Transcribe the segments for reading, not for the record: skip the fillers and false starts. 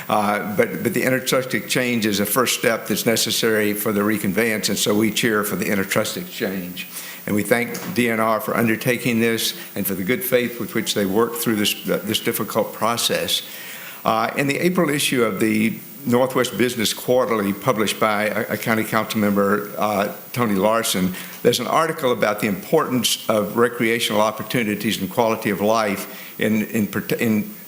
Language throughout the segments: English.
But the intertrust exchange is a first step that's necessary for the reconveyance, and so we cheer for the intertrust exchange. And we thank DNR for undertaking this and for the good faith with which they worked through this difficult process. In the April issue of the Northwest Business Quarterly, published by a county council member, Tony Larson, there's an article about the importance of recreational opportunities and quality of life in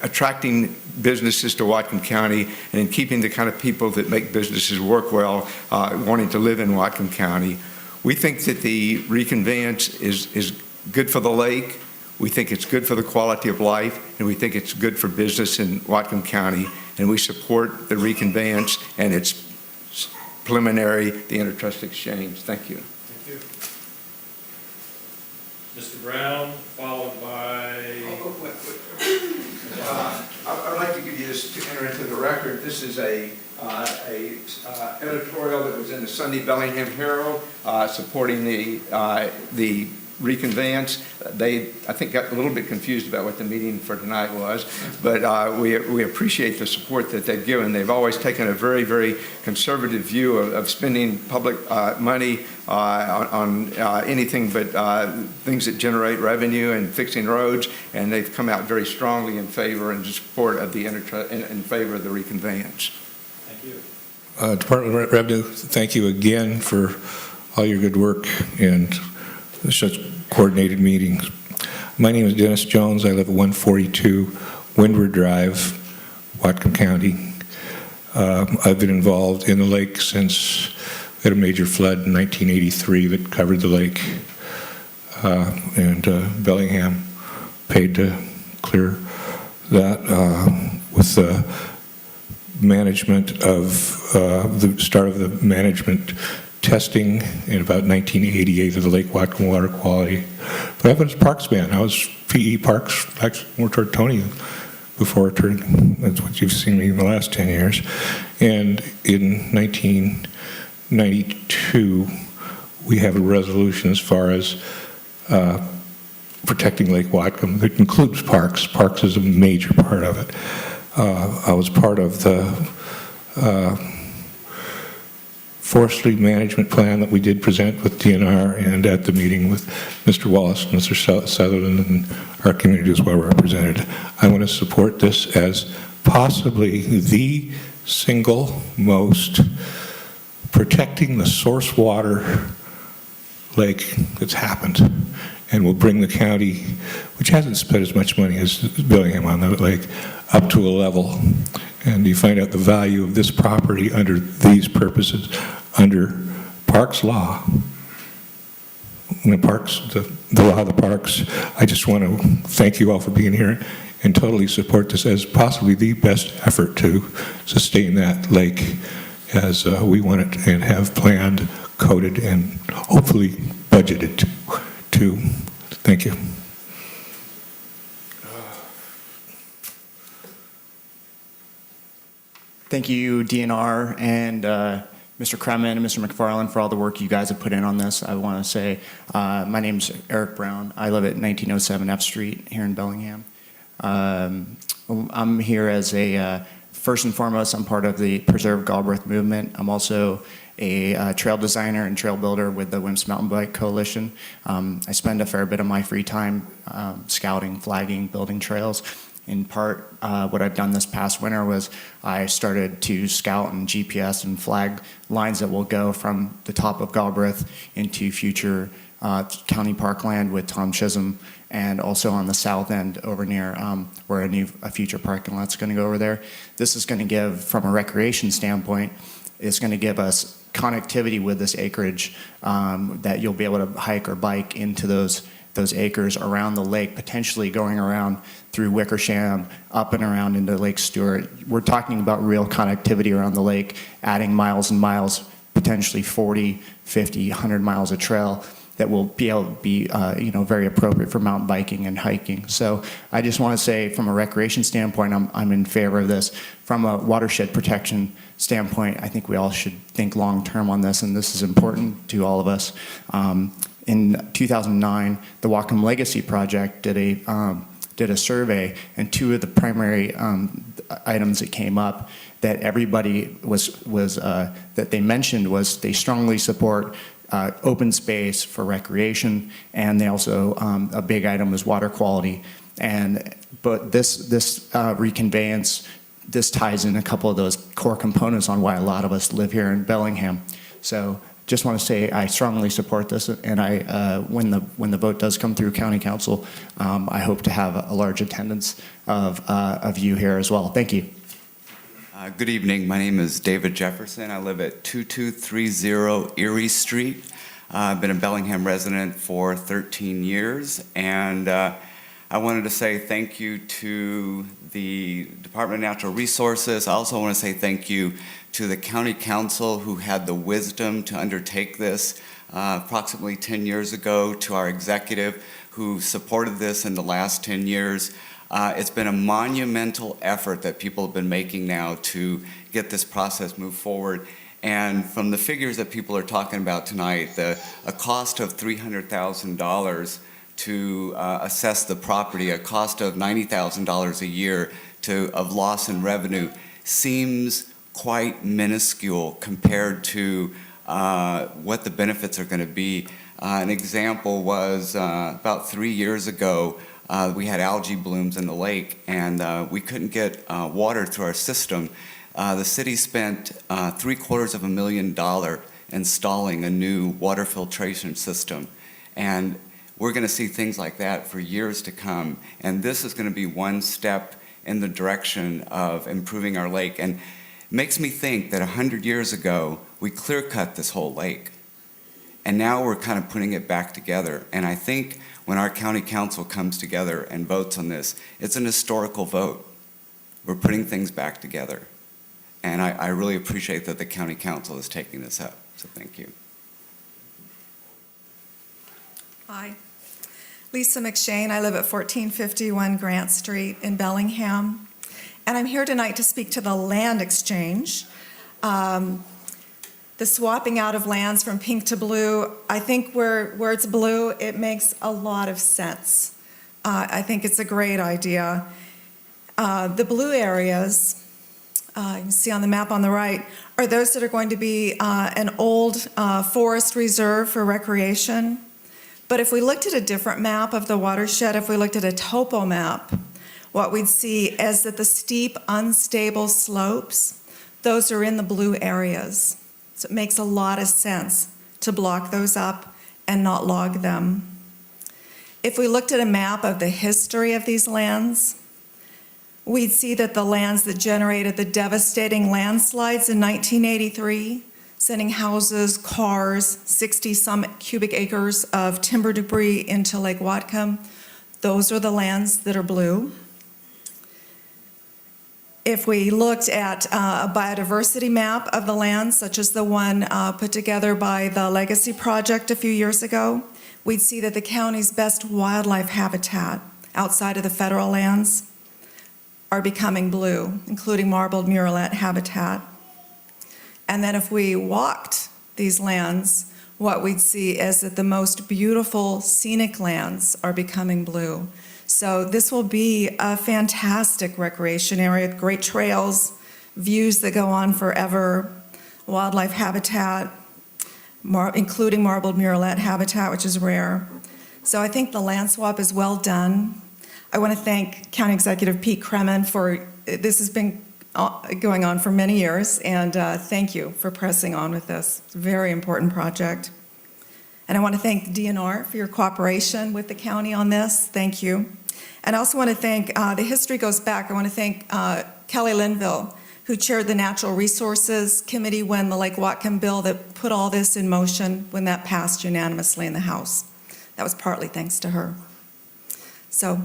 attracting businesses to Whatcom County and in keeping the kind of people that make businesses work well wanting to live in Whatcom County. We think that the reconveyance is good for the lake. We think it's good for the quality of life, and we think it's good for business in Whatcom County, and we support the reconveyance and its preliminary, the intertrust exchange. Thank you. Thank you. Mr. Brown, followed by... I'd like to give you this to enter into the record. This is a editorial that was in the Sunday Bellingham Herald supporting the reconveyance. They, I think, got a little bit confused about what the meeting for tonight was, but we appreciate the support that they've given. They've always taken a very, very conservative view of spending public money on anything but things that generate revenue and fixing roads, and they've come out very strongly in favor and support of the in favor of the reconveyance. Thank you. Department of Revenue, thank you again for all your good work and such coordinated meetings. My name is Jess Jones. I live at 142 Windward Drive, Whatcom County. I've been involved in the lake since we had a major flood in 1983 that covered the lake, and Bellingham paid to clear that with the management of the start of the management testing in about 1988 of the Lake Whatcom water quality. But I was parks man. I was PE parks, actually more toward Tony before it turned. That's what you've seen me in the last 10 years. And in 1992, we have a resolution as far as protecting Lake Whatcom that includes parks. Parks is a major part of it. I was part of the forestry management plan that we did present with DNR and at the meeting with Mr. Wallace and Mr. Sutherland, and our community is well represented. I want to support this as possibly the single most protecting the source water lake that's happened, and will bring the county, which hasn't spent as much money as Bellingham on the lake, up to a level. And you find out the value of this property under these purposes, under Parks law. The parks, the law of the parks. I just want to thank you all for being here and totally support this as possibly the best effort to sustain that lake as we want it and have planned, coded, and hopefully budgeted to. Thank you. Thank you, DNR and Mr. Kremen and Mr. McFarland for all the work you guys have put in on this. I want to say my name's Eric Brown. I live at 1907 F Street here in Bellingham. I'm here as first and foremost, I'm part of the Preserve Galbraith movement. I'm also a trail designer and trail builder with the WIMPS Mountain Bike Coalition. I spend a fair bit of my free time scouting, flagging, building trails. In part, what I've done this past winter was I started to scout and GPS and flag lines that will go from the top of Galbraith into future county parkland with Tom Chisholm, and also on the south end over near where a future parking lot's going to go over there. This is going to give, from a recreation standpoint, it's going to give us connectivity with this acreage that you'll be able to hike or bike into those acres around the lake, potentially going around through Wickersham, up and around into Lake Stewart. We're talking about real connectivity around the lake, adding miles and miles, potentially 40, 50, 100 miles of trail that will be able to be very appropriate for mountain biking and hiking. So I just want to say, from a recreation standpoint, I'm in favor of this. From a watershed protection standpoint, I think we all should think long-term on this, and this is important to all of us. In 2009, the Whatcom Legacy Project did a did a survey, and two of the primary items that came up that everybody that they mentioned was they strongly support open space for recreation, and they also a big item was water quality. But this reconveyance, this ties in a couple of those core components on why a lot of us live here in Bellingham. So just want to say I strongly support this, and when the vote does come through County Council, I hope to have a large attendance of you here as well. Thank you. Good evening. My name is David Jefferson. I live at 2230 Erie Street. I've been a Bellingham resident for 13 years, and I wanted to say thank you to the Department of Natural Resources. I also want to say thank you to the County Council who had the wisdom to undertake this approximately 10 years ago, to our executive who supported this in the last 10 years. It's been a monumental effort that people have been making now to get this process moved forward. And from the figures that people are talking about tonight, a cost of $300,000 to assess the property, a cost of $90,000 a year of loss in revenue seems quite minuscule compared to what the benefits are going to be. An example was about 3 years ago, we had algae blooms in the lake, and we couldn't get water through our system. The city spent $750,000 installing a new water filtration system, and we're going to see things like that for years to come. And this is going to be one step in the direction of improving our lake. And it makes me think that 100 years ago, we clear-cut this whole lake. And now we're kind of putting it back together. And I think when our county council comes together and votes on this, it's an historical vote. We're putting things back together. And I really appreciate that the county council is taking this up. So thank you. Hi. Lisa McShane. I live at 1451 Grant Street in Bellingham. And I'm here tonight to speak to the land exchange. The swapping out of lands from pink to blue, I think where it's blue, it makes a lot of sense. I think it's a great idea. The blue areas, you can see on the map on the right, are those that are going to be an old forest reserve for recreation. But if we looked at a different map of the watershed, if we looked at a topo map, what we'd see is that the steep, unstable slopes, those are in the blue areas. So it makes a lot of sense to block those up and not log them. If we looked at a map of the history of these lands, we'd see that the lands that generated the devastating landslides in 1983, sending houses, cars, 60-some cubic acres of timber debris into Lake Whatcom, those are the lands that are blue. If we looked at a biodiversity map of the lands, such as the one put together by the Legacy Project a few years ago, we'd see that the county's best wildlife habitat outside of the federal lands are becoming blue, including marbled murrelet habitat. And then if we walked these lands, what we'd see is that the most beautiful scenic lands are becoming blue. So this will be a fantastic recreation area, great trails, views that go on forever, wildlife habitat, including marbled murrelet habitat, which is rare. So I think the land swap is well done. I want to thank County Executive Pete Kremen for, this has been going on for many years, and thank you for pressing on with this. It's a very important project. And I want to thank the DNR for your cooperation with the county on this. Thank you. And I also want to thank, the history goes back, I want to thank Kelly Linville, who chaired the Natural Resources Committee when the Lake Whatcom bill that put all this in motion when that passed unanimously in the House. That was partly thanks to her. So,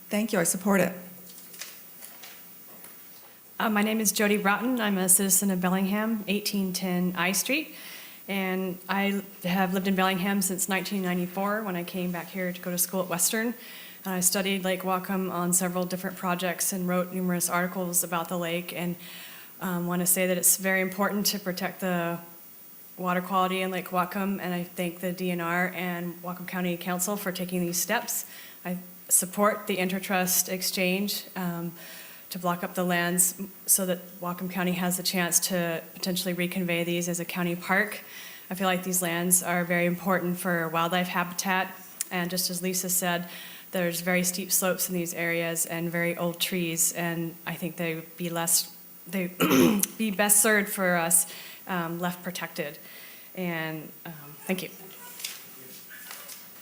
thank you, I support it. My name is Jody Rotten. I'm a citizen of Bellingham, 1810 I Street. And I have lived in Bellingham since 1994 when I came back here to go to school at Western. I studied Lake Whatcom on several different projects and wrote numerous articles about the lake, and want to say that it's very important to protect the water quality in Lake Whatcom, and I thank the DNR and Whatcom County Council for taking these steps. support the intertrust exchange to block up the lands so that Whatcom County has a chance to potentially reconvey these as a county park. I feel like these lands are very important for wildlife habitat, and just as Lisa said, there's very steep slopes in these areas and very old trees, and I think they'd be be best served for us left protected. And thank you.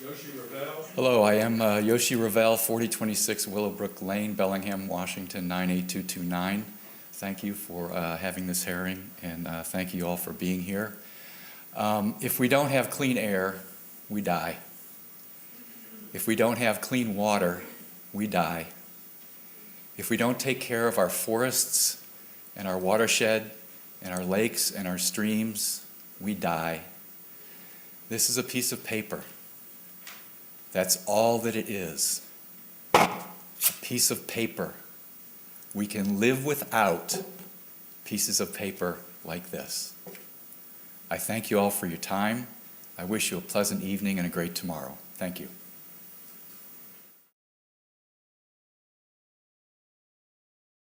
Yoshi Ravel. Hello, I am Yoshi Ravel, 4026 Willowbrook Lane, Bellingham, Washington, 98229. Thank you for having this hearing, and thank you all for being here. If we don't have clean air, we die. If we don't have clean water, we die. If we don't take care of our forests and our watershed and our lakes and our streams, we die. This is a piece of paper. That's all that it is. A piece of paper. We can live without pieces of paper like this. I thank you all for your time. I wish you a pleasant evening and a great tomorrow. Thank you.